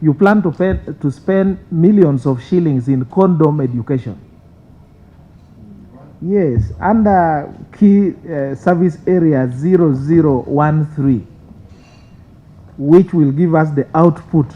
You plan to spend millions of shillings in condom education. Yes, under key service area 0013, which will give us the output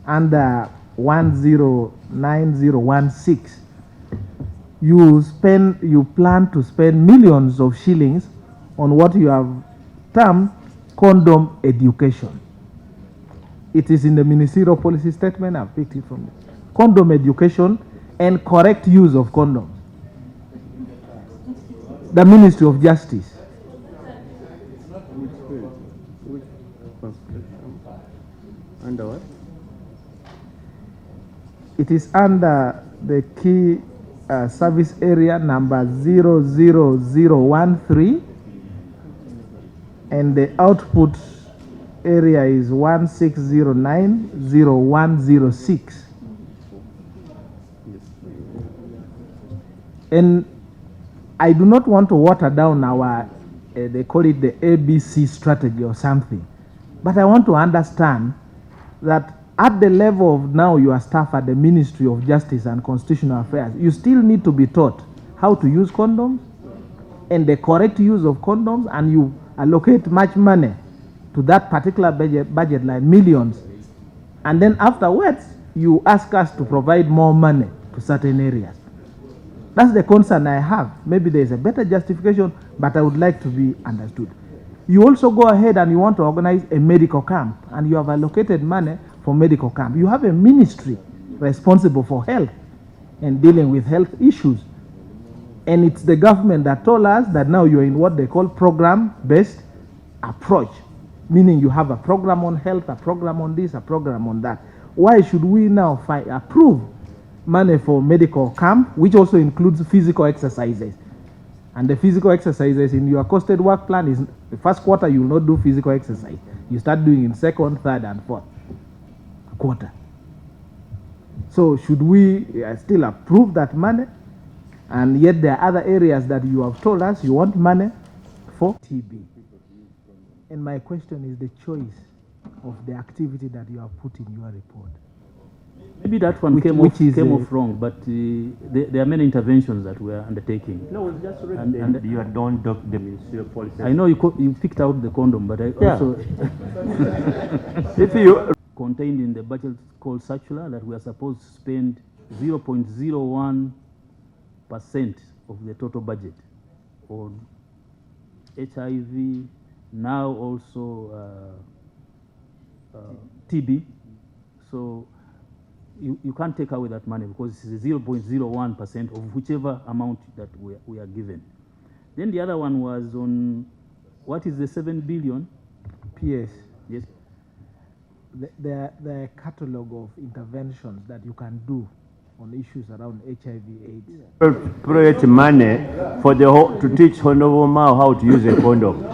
under 109016. You plan to spend millions of shillings on what you have termed condom education. It is in the ministerial policy statement. I've picked it from it. Condom education and correct use of condoms. The Ministry of Justice. Under what? It is under the key service area number 00013, and the output area is 16090106. And I do not want to water down our, they call it the ABC strategy or something, but I want to understand that at the level of now your staff at the Ministry of Justice and Constitutional Affairs, you still need to be taught how to use condoms and the correct use of condoms, and you allocate much money to that particular budget line, millions, and then afterwards you ask us to provide more money to certain areas. That's the concern I have. Maybe there is a better justification, but I would like to be understood. You also go ahead and you want to organize a medical camp, and you have allocated money for medical camp. You have a ministry responsible for health and dealing with health issues. And it's the government that told us that now you're in what they call program-based approach, meaning you have a program on health, a program on this, a program on that. Why should we now approve money for medical camp, which also includes physical exercises? And the physical exercises in your costed work plan is the first quarter you will not do physical exercise. You start doing in second, third, and fourth quarter. So should we still approve that money? And yet there are other areas that you have told us you want money for TB. And my question is the choice of the activity that you have put in your report. Maybe that one came off wrong, but there are many interventions that we are undertaking. No, it's just written. And you don't doc the ministerial policy. I know you picked out the condom, but I also if you contained in the budget called circular that we are supposed to spend 0.01% of the total budget on HIV, now also TB. So you can't take away that money because it's 0.01% of whichever amount that we are given. Then the other one was on what is the 7 billion? PS. Yes. The catalog of interventions that you can do on issues around HIV/AIDS. Appropriate money for the to teach Honorable Mao how to use a condom.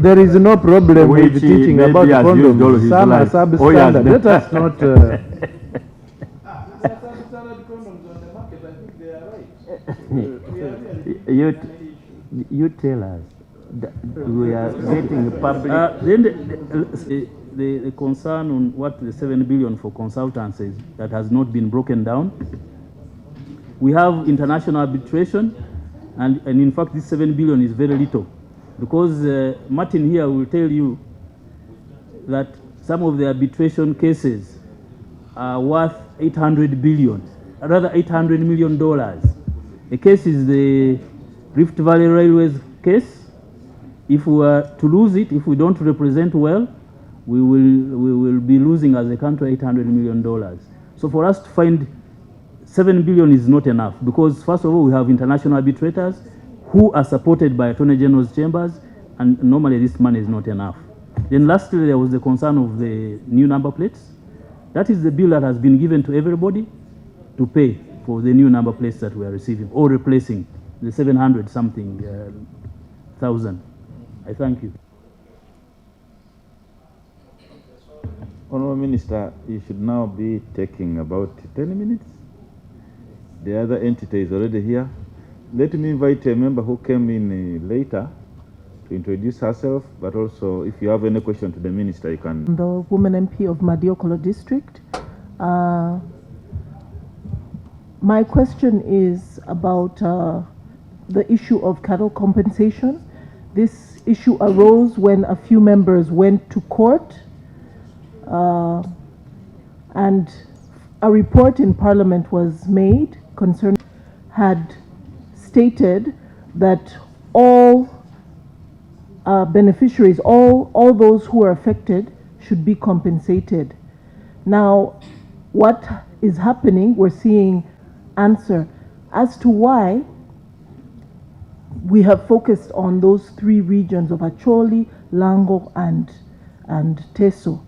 There is no problem with teaching about condoms. Some are substandard. Let us not. You tell us that we are getting public. Then the concern on what the 7 billion for consultants is that has not been broken down. We have international arbitration, and in fact this 7 billion is very little, because Martin here will tell you that some of the arbitration cases are worth 800 billion, rather $800 million. The case is the Rift Valley Railways case. If we are to lose it, if we don't represent well, we will be losing as a country $800 million. So for us to find 7 billion is not enough, because first of all we have international arbitrators who are supported by Attorney General's chambers, and normally this money is not enough. Then lastly there was the concern of the new number plates. That is the bill that has been given to everybody to pay for the new number plates that we are receiving, or replacing the 700 something thousand. I thank you. Honourable Minister, you should now be taking about 10 minutes. The other entity is already here. Let me invite a member who came in later to introduce herself, but also if you have any question to the minister, you can. The woman MP of Madiokolo district. My question is about the issue of cattle compensation. This issue arose when a few members went to court and a report in Parliament was made concerning had stated that all beneficiaries, all those who are affected should be compensated. Now, what is happening, we're seeing answer as to why we have focused on those three regions of Acholi, Lango, and Teso.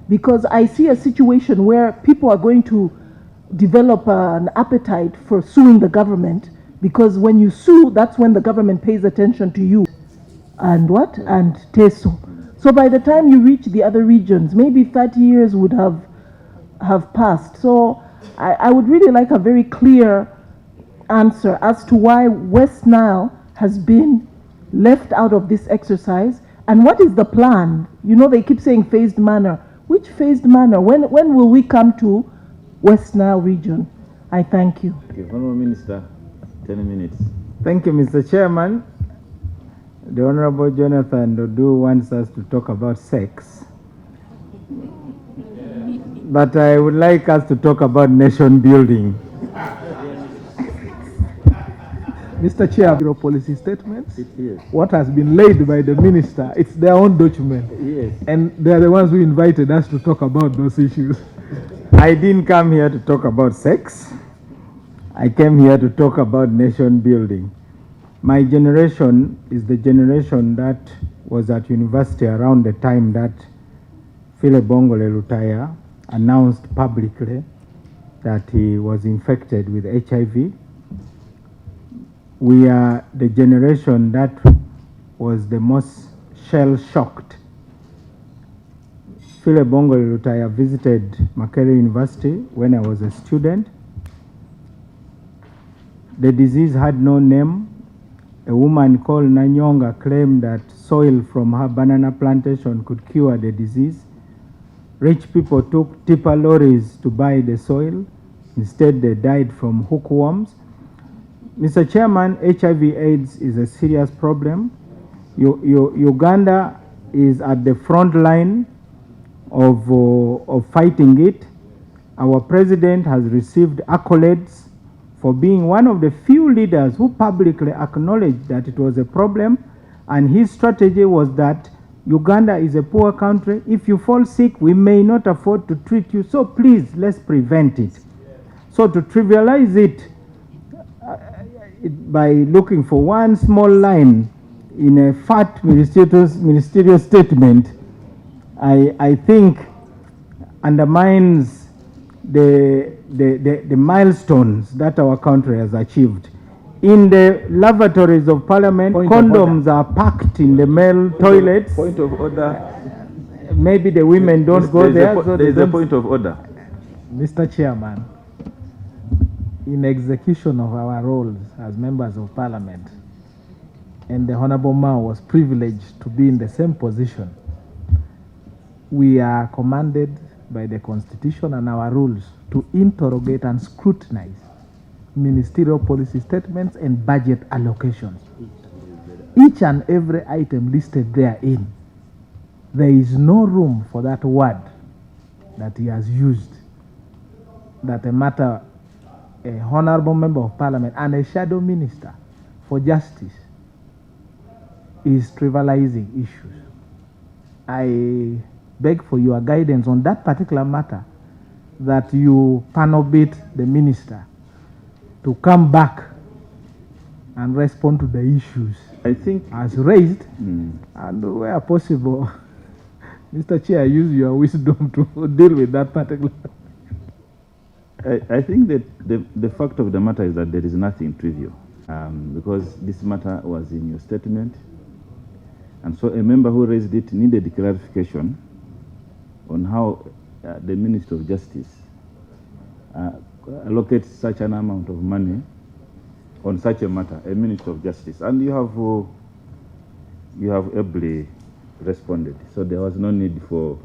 Because I see a situation where people are going to develop an appetite for suing the government, because when you sue, that's when the government pays attention to you. And what? And Teso. So by the time you reach the other regions, maybe 30 years would have passed. So I would really like a very clear answer as to why West Nile has been left out of this exercise, and what is the plan? You know, they keep saying phased manner. Which phased manner? When will we come to West Nile region? I thank you. Okay, Honourable Minister, 10 minutes. Thank you, Mr. Chairman. The Honorable Jonathan Dodu wants us to talk about sex. But I would like us to talk about nation building. Mr. Chair, Bureau policy statements. Yes. What has been laid by the minister, it's their own document. Yes. And they're the ones who invited us to talk about those issues. I didn't come here to talk about sex. I came here to talk about nation building. My generation is the generation that was at university around the time that Philebongole Lutaya announced publicly that he was infected with HIV. We are the generation that was the most shell-shocked. Philebongole Lutaya visited Makerere University when I was a student. The disease had no name. A woman called Nanyonga claimed that soil from her banana plantation could cure the disease. Rich people took tipper lorries to buy the soil. Instead, they died from hookworms. Mr. Chairman, HIV/AIDS is a serious problem. Uganda is at the front line of fighting it. Our president has received accolades for being one of the few leaders who publicly acknowledged that it was a problem, and his strategy was that Uganda is a poor country. If you fall sick, we may not afford to treat you, so please, let's prevent it. So to trivialize it, by looking for one small line in a fat ministerial statement, I think undermines the milestones that our country has achieved. In the lavatories of Parliament, condoms are packed in the male toilets. Point of order. Maybe the women don't go there. So there is a point of order. Mr. Chairman, in execution of our roles as members of Parliament, and the Honorable Mao was privileged to be in the same position, we are commanded by the Constitution and our rules to interrogate and scrutinize ministerial policy statements and budget allocations. Each and every item listed therein, there is no room for that word that he has used, that a matter, a honorable member of Parliament and a shadow minister for justice is trivializing issues. I beg for your guidance on that particular matter, that you panel beat the minister to come back and respond to the issues I think as raised, and where possible, Mr. Chair, use your wisdom to deal with that particular. I think that the fact of the matter is that there is nothing trivial, because this matter was in your statement, and so a member who raised it needed clarification on how the Minister of Justice allocates such an amount of money on such a matter, a Minister of Justice. And you have you have ably responded. So there was no need for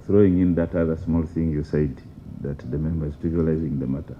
throwing in that other small thing you said, that the member is trivializing the matter.